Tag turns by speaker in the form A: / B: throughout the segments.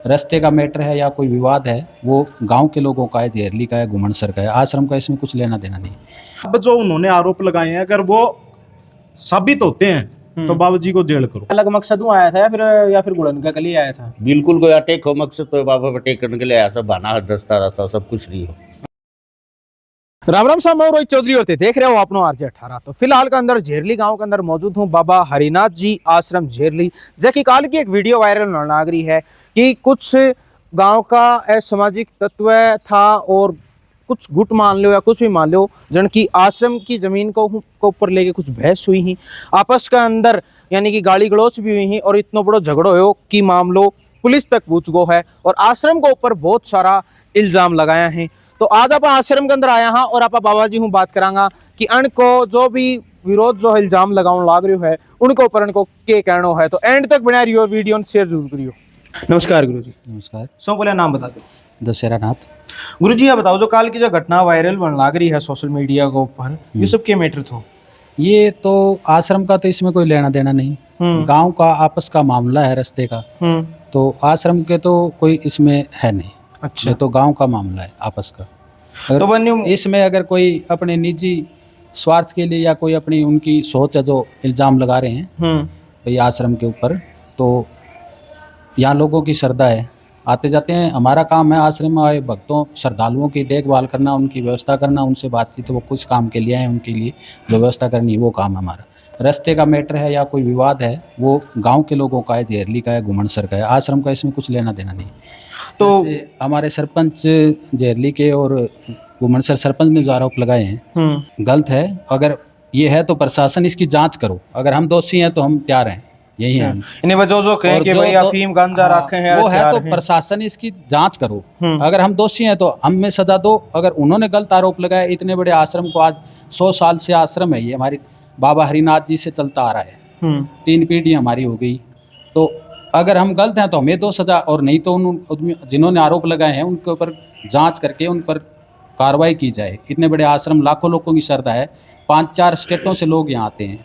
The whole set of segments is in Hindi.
A: रास्ते का मैटर है या कोई विवाद है वो गांव के लोगों का है, जेरली का है, गुमनसर का है। आश्रम का इसमें कुछ लेना देना नहीं।
B: अब जो उन्होंने आरोप लगाए हैं अगर वो साबित होते हैं तो बाबा जी को जेल करो।
C: अलग मकसद में आया था या फिर गुड़न के लिए आया था?
D: बिल्कुल कोई अटैक हो मकसद तो बाबा अटैक करने के लिए आया सब बहाना दस्ता रस्ता सब कुछ नहीं हो।
C: राम राम साहब, मैं रोहित चौधरी और देख रहे हो अपनो आरजे 18। तो फिलहाल के अंदर झेरली गांव के अंदर मौजूद हूं, बाबा हरिनाथ जी आश्रम झेरली। जैसे काल की एक वीडियो वायरल होने लग रही है कि कुछ गांव का असामाजिक तत्व था और कुछ गुट मान लो या कुछ भी मान लो, जिनकी आश्रम की जमीन को ऊपर लेके कुछ बहस हुई ही आपस के अंदर, यानी कि गाली गलौच भी हुई ही और इतना बड़ा झगड़ो हो कि मामलो पुलिस तक पहुंच गो है और आश्रम के ऊपर बहुत सारा इल्जाम लगाया है। तो आज आप आश्रम के अंदर आया हाँ और आप बाबा जी हूँ बात करांगा कि अनको जो भी विरोध जो इल्जाम लगाने लाग रही है उनको ऊपर उनको के कहना है। तो एंड तक बना रहियो, वीडियो शेयर जरूर करियो। नमस्कार गुरु जी।
A: नमस्कार।
C: सो पहले नाम बता दो।
A: दशहरा नाथ।
C: गुरु जी, ये बताओ जो काल की जो घटना वायरल बन लाग रही है सोशल मीडिया के ऊपर, ये सब के मैटर थो?
A: ये तो आश्रम का तो इसमें कोई लेना देना नहीं, गांव का आपस का मामला है रास्ते का। तो आश्रम के तो कोई इसमें है नहीं।
C: अच्छा,
A: ये तो गांव का मामला है आपस का।
C: तो बन्यू
A: इसमें अगर कोई अपने निजी स्वार्थ के लिए या कोई अपनी उनकी सोच है जो इल्जाम लगा रहे हैं भाई आश्रम के ऊपर, तो यहाँ लोगों की श्रद्धा है, आते जाते हैं। हमारा काम है आश्रम में आए भक्तों श्रद्धालुओं की देखभाल करना, उनकी व्यवस्था करना, उनसे बातचीत, वो कुछ काम के लिए आए उनके लिए जो व्यवस्था करनी है वो काम है हमारा। रास्ते का मैटर है या कोई विवाद है वो गांव के लोगों का है, जेरली का है, गुमनसर का है। आश्रम का इसमें कुछ लेना देना नहीं। तो हमारे सरपंच जेरली के और गुमनसर सरपंच ने जो आरोप लगाए हैं गलत है। अगर ये है तो प्रशासन इसकी जांच करो, अगर हम दोषी हैं तो हम तैयार हैं, यही है।
C: इन्हें वजह जो कहें कि भाई अफीम गांजा रखे हैं
A: वो है तो प्रशासन इसकी जांच करो। अगर हम दोषी हैं तो हमें सजा दो। अगर उन्होंने गलत आरोप लगाया, इतने बड़े आश्रम को आज 100 साल से आश्रम है ये, हमारी बाबा हरिनाथ जी से चलता आ रहा है, 3 पीढ़ी हमारी हो गई। तो अगर हम गलत हैं तो हमें दो सजा, और नहीं तो उन जिन्होंने आरोप लगाए हैं उनके ऊपर जांच करके उन पर कार्रवाई की जाए। इतने बड़े आश्रम, लाखों लोगों की श्रद्धा है, 5-4 स्टेटों से लोग यहाँ आते हैं,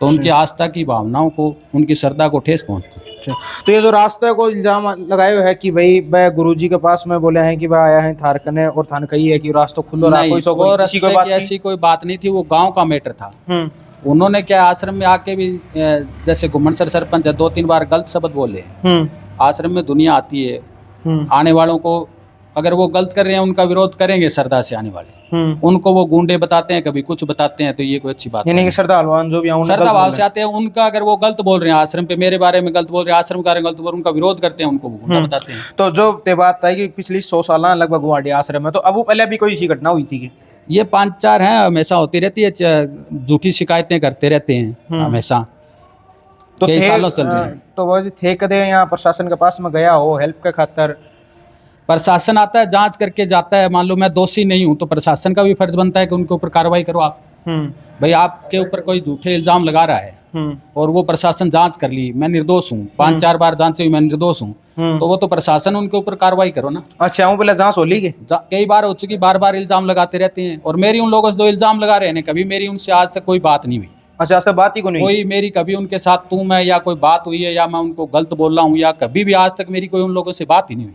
A: तो उनकी आस्था की भावनाओं को, उनकी श्रद्धा को ठेस पहुँचती है।
C: तो ये जो रास्ते को इल्जाम लगाए हुए है कि भाई वह गुरु जी के पास में बोले हैं कि वह आया है थारकने और थान कही है कि रास्ता खुलो रहा, कोई
A: ऐसी कोई बात नहीं थी, वो गांव का मैटर था। उन्होंने क्या आश्रम में आके भी जैसे गुमनसर सरपंच है 2-3 बार गलत शब्द बोले। आश्रम में दुनिया आती है, आने वालों को अगर वो गलत कर रहे हैं उनका विरोध करेंगे श्रद्धा से आने वाले। उनको वो गुंडे बताते हैं, कभी कुछ बताते हैं, तो ये कोई अच्छी बात नहीं।
C: श्रद्धालुआन जो भी
A: श्रद्धा भाव से आते हैं, उनका अगर वो गलत बोल रहे हैं आश्रम पे, मेरे बारे में गलत बोल रहे हैं, आश्रम का गलत बोल रहे हैं, उनका विरोध करते हैं, उनको गुंडा बताते हैं।
C: तो जो ते बात है कि पिछली 100 साल लगभग गुवाहाटी आश्रम है, तो अब पहले भी कोई ऐसी घटना हुई थी?
A: ये 5-4 हैं, हमेशा होती रहती है, झूठी शिकायतें करते रहते हैं हमेशा,
C: तो
A: कई सालों चल रहे हैं।
C: तो वो थे कदे यहाँ प्रशासन के पास में गया हो हेल्प के खातर?
A: प्रशासन आता है, जांच करके जाता है। मान लो मैं दोषी नहीं हूं तो प्रशासन का भी फर्ज बनता है कि उनके ऊपर कार्रवाई करो आप। भाई आपके ऊपर कोई झूठे इल्जाम लगा रहा है और वो प्रशासन जांच कर ली, मैं निर्दोष हूँ, 5-4 बार जांच हुई, मैं निर्दोष हूँ, तो वो तो प्रशासन उनके ऊपर कार्रवाई करो ना।
C: अच्छा, वो पहले जांच हो ली
A: कई बार हो चुकी, बार इल्जाम लगाते रहते हैं। और मेरी उन लोगों से जो इल्जाम लगा रहे हैं, कभी मेरी उनसे आज तक कोई बात नहीं हुई।
C: अच्छा, ऐसा बात ही
A: कोई मेरी कभी उनके साथ तू मैं या कोई बात हुई है या मैं उनको गलत बोल रहा हूँ, या कभी भी आज तक मेरी कोई उन लोगों से बात ही नहीं हुई।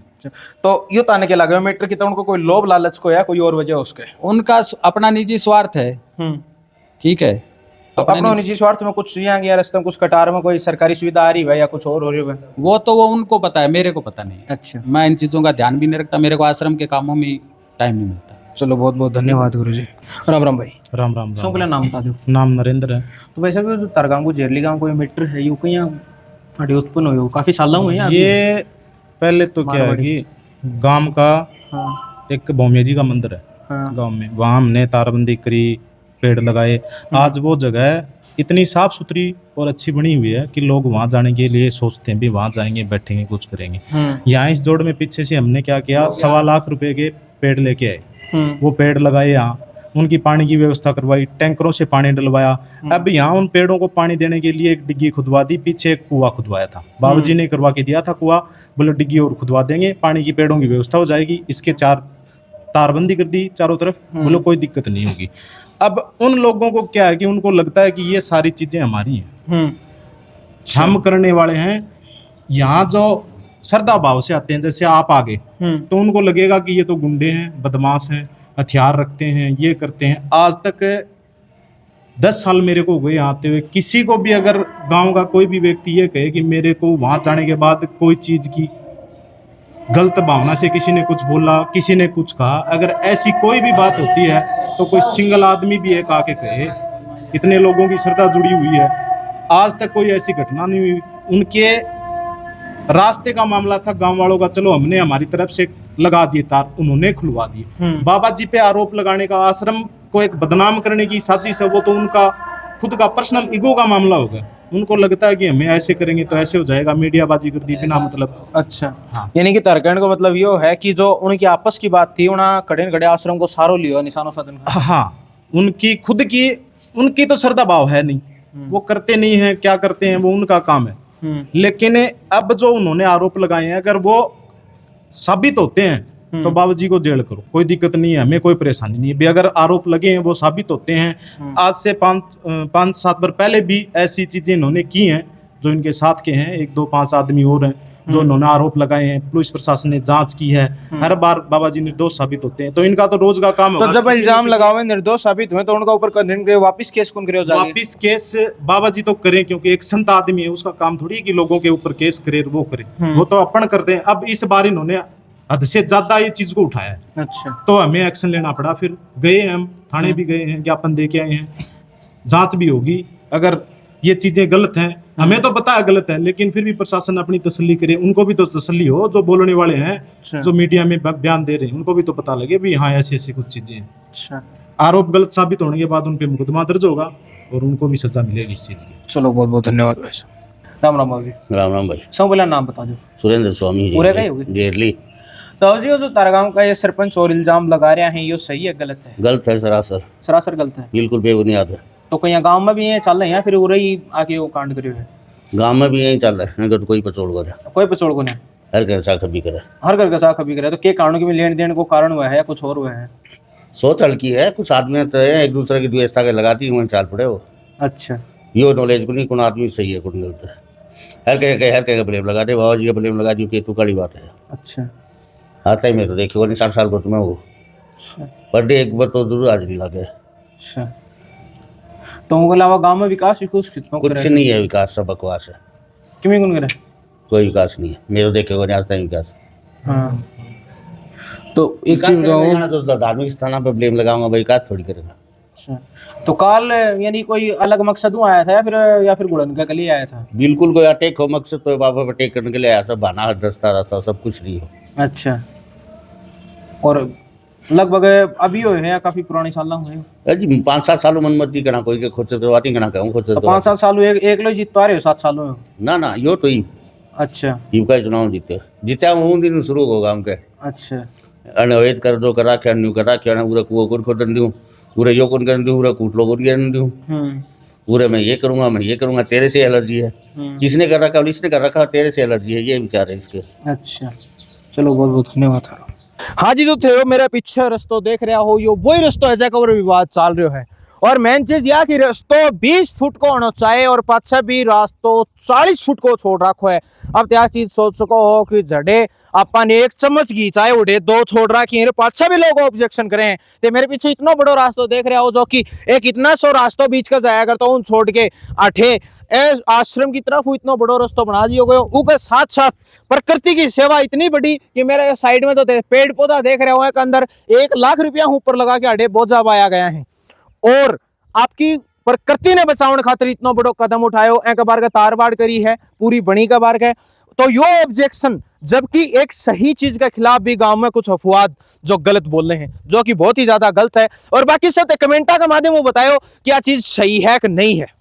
C: तो यू ताने के लगे मीटर की तो उनको कोई लोभ लालच को या कोई और वजह उसके?
A: उनका अपना निजी स्वार्थ है। ठीक है,
C: तो अपना निजी स्वार्थ में कुछ यहाँ रास्ते में कुछ कटार में कोई सरकारी सुविधा आ रही है या कुछ और हो रही है,
A: वो तो वो उनको पता है, मेरे को पता नहीं।
C: अच्छा,
A: मैं इन चीज़ों का ध्यान भी नहीं रखता, मेरे को आश्रम के कामों में टाइम नहीं मिलता।
C: चलो, बहुत बहुत धन्यवाद गुरु जी। राम राम भाई।
B: राम राम।
C: सो पहले नाम बता दो।
B: नाम नरेंद्र है।
C: तो वैसे भी जो तरगांव जेरली गांव कोई मीटर है यू कहीं हमारी उत्पन्न हुई हो, काफी साल हुए हैं
B: ये। पहले तो क्या है कि गांव का एक भौमिया जी का मंदिर है गांव में, वहाँ हमने तारबंदी करी, पेड़ लगाए। आज वो जगह इतनी साफ सुथरी और अच्छी बनी हुई है कि लोग वहाँ जाने के लिए सोचते हैं भी वहाँ जाएंगे, बैठेंगे, कुछ करेंगे। यहाँ इस जोड़ में पीछे से हमने क्या किया, 1.25 लाख रुपए के पेड़ लेके आए, वो पेड़ लगाए, यहाँ उनकी पानी की व्यवस्था करवाई, टैंकरों से पानी डलवाया। अब यहाँ उन पेड़ों को पानी देने के लिए एक डिग्गी खुदवा दी, पीछे एक कुआं खुदवाया था, बाबू जी ने करवा के दिया था कुआं। बोले डिग्गी और खुदवा देंगे, पानी की पेड़ों की व्यवस्था हो जाएगी। इसके 4 तारबंदी कर दी चारों तरफ, बोले कोई दिक्कत नहीं होगी। अब उन लोगों को क्या है कि उनको लगता है कि ये सारी चीजें हमारी हैं, हम करने वाले हैं। यहाँ जो श्रद्धा भाव से आते हैं, जैसे आप आगे तो उनको लगेगा कि ये तो गुंडे हैं, बदमाश हैं, हथियार रखते हैं, ये करते हैं। आज तक 10 साल मेरे को हुए आते हुए, किसी को भी अगर गांव का कोई भी व्यक्ति ये कहे कि मेरे को वहां जाने के बाद कोई चीज की गलत भावना से किसी ने कुछ बोला, किसी ने कुछ कहा, अगर ऐसी कोई भी बात होती है तो कोई सिंगल आदमी भी एक आके कहे, इतने लोगों की श्रद्धा जुड़ी हुई है, आज तक कोई ऐसी घटना नहीं हुई। उनके रास्ते का मामला था गांव वालों का, चलो हमने हमारी तरफ से लगा दिए तार, उन्होंने खुलवा दिए। बाबा जी पे आरोप लगाने का, आश्रम को एक बदनाम करने की साजिश है, वो तो उनका खुद का पर्सनल ईगो का मामला होगा। उनको लगता है कि हमें ऐसे करेंगे तो ऐसे हो जाएगा, मीडियाबाजी कर दी बिना मतलब।
C: अच्छा, यानी कि तरकण का मतलब यो है कि जो उनकी आपस की बात थी, उन्हें खड़े खड़े आश्रम को सारो लियो निशानों साधन।
B: हाँ, उनकी खुद की, उनकी तो श्रद्धा भाव है नहीं, वो करते नहीं है, क्या करते हैं वो उनका काम है। लेकिन अब जो उन्होंने आरोप लगाए हैं, अगर वो साबित होते हैं तो बाबा जी को जेल करो, कोई दिक्कत नहीं है, हमें कोई परेशानी नहीं है। भी अगर आरोप लगे हैं वो साबित होते हैं, आज से 5-7 बार पहले भी ऐसी चीजें इन्होंने की हैं जो इनके साथ के हैं, 1-2-5 आदमी और हैं जो इन्होंने आरोप लगाए हैं, पुलिस प्रशासन ने जांच की है, हर बार बाबा जी निर्दोष साबित होते हैं। तो इनका तो रोज का काम
C: तो जब इल्जाम लगावे निर्दोष साबित हुए तो उनका ऊपर वापिस केस कौन करे?
B: वापिस केस बाबा जी तो करें, क्योंकि एक संत आदमी है, उसका काम थोड़ी कि लोगों के ऊपर केस करे, वो करे, वो तो अपन करते हैं। अब इस बार इन्होंने हद से ज्यादा ये चीज को उठाया है।
C: अच्छा,
B: तो हमें एक्शन लेना पड़ा, फिर गए हम थाने भी गए हैं, ज्ञापन दे के आए हैं, जांच भी होगी। अगर ये चीजें गलत हैं, हमें तो पता है गलत है, लेकिन फिर भी प्रशासन अपनी तसल्ली करे, उनको भी तो तसल्ली हो, जो बोलने वाले हैं, जो मीडिया में बयान दे रहे हैं, उनको भी तो पता लगे भी हाँ ऐसी ऐसी कुछ चीजें हैं।
C: अच्छा,
B: आरोप गलत साबित होने के बाद उन पे मुकदमा दर्ज होगा और उनको भी सजा मिलेगी इस चीज की।
C: चलो बहुत बहुत धन्यवाद भाई साहब। राम राम भाई।
D: राम राम भाई।
C: सब पहला नाम बता दो।
D: सुरेंद्र स्वामी
C: पूरे का ही होगे?
D: जेरली।
C: तो जी जो तारागांव का ये सरपंच और इल्जाम लगा रहे हैं, ये सही है गलत है?
D: गलत है, सरासर
C: सरासर गलत है,
D: बिल्कुल बेबुनियाद है।
C: तो कहीं गांव में भी ये चल रहे हैं, फिर उरे ही आके वो कांड करे है?
D: गांव में भी यही चल रहा है, अगर कोई पचोड़ करे,
C: कोई पचोड़ को नहीं,
D: हर घर सा कभी करे,
C: हर घर का साख अभी करे। तो के कारणों की लेन देन को कारण हुआ है या कुछ और हुआ है?
D: सोच हल्की है, कुछ आदमी तो है एक दूसरे की द्वेषता के लगाती वहीं चाल पड़े वो।
C: अच्छा,
D: यो नॉलेज को नहीं, कौन आदमी सही है कौन गलत है, हर कह ब्लेम लगा दे, बाबा जी का ब्लेम लगा दी, केतु काली बात है।
C: अच्छा,
D: आता ही मैं तो देखिए 60 साल को तुम्हें वो पर डे एक बार तो जरूर हाजिरी लगे।
C: अच्छा, तो उनके अलावा गांव में विकास विकास कितना
D: कुछ नहीं है, विकास सब बकवास है,
C: किमी कौन करे?
D: कोई विकास नहीं है, मेरे देखे को नहीं आता है विकास।
C: हाँ, तो एक चीज बताओ,
D: तो धार्मिक स्थानों पे ब्लेम लगाऊंगा भाई, विकास थोड़ी करेगा।
C: अच्छा, तो काल यानी कोई अलग मकसद आया था या फिर गुड़न का लिए आया था?
D: बिल्कुल कोई अटैक हो मकसद तो बाबा पे अटैक करने के लिए आया, सब बहाना दस्ता रहा, सब कुछ नहीं हो।
C: अच्छा, और लगभग अभी हुए हैं या काफी पुराने साल हुए?
D: जी 5-7 सालों मन मत जी करना, कोई के खोचर करवाती करना कहूँ खोचर
C: तो 5-7 साल हुए, एक लो जीत तो आ रहे हो 7 साल हुए?
D: ना यो तो ही
C: अच्छा,
D: ईव का चुनाव जीते वो दिन शुरू होगा हमके।
C: अच्छा,
D: अनवैध कर दो करा क्या न्यू करा क्या ना, पूरा कुआ कुन खोदन दूँ, पूरे यो कुन कर दूँ, पूरा कूट लो कुन कर दूँ, पूरे मैं ये करूँगा, तेरे से एलर्जी है, किसने कर रखा इसने कर रखा, तेरे से एलर्जी है, ये विचार है इसके।
C: अच्छा, चलो बहुत बहुत धन्यवाद। हाँ जी, जो थे वो मेरे पीछे रस्तो देख रहा हो, यो वही रस्तो है जगह पर विवाद चल रहा है। और मेन चीज यह कि रस्तो 20 फुट को होना चाहिए और पाछे भी रास्तो 40 फुट को छोड़ रखो है। अब त्या चीज सोच सको हो कि जड़े अपन 1 चम्मच घी चाहे उठे 2 छोड़ रखी है, पाछे भी लोग ऑब्जेक्शन करें। तो मेरे पीछे इतना बड़ो रास्तो देख रहे हो जो कि एक इतना सो रास्तो बीच का जाया करता हूँ, छोड़ के आठे आश्रम की तरफ इतना बड़ो रास्ता बना दिया गया। उसके साथ साथ प्रकृति की सेवा इतनी बड़ी कि मेरे साइड में तो पेड़ पौधा देख रहे हो एक अंदर 1 लाख रुपया ऊपर लगा के आड़े बोझा पाया गया है। और आपकी प्रकृति ने बचाने खातिर इतना बड़ो कदम उठायो, एक बार का तार बाड़ करी है, पूरी बनी का बार है। तो यो ऑब्जेक्शन, जबकि एक सही चीज के खिलाफ भी गांव में कुछ अफवाद जो गलत बोल रहे हैं, जो कि बहुत ही ज्यादा गलत है। और बाकी सब कमेंटा के माध्यम में बताओ क्या चीज सही है कि नहीं है।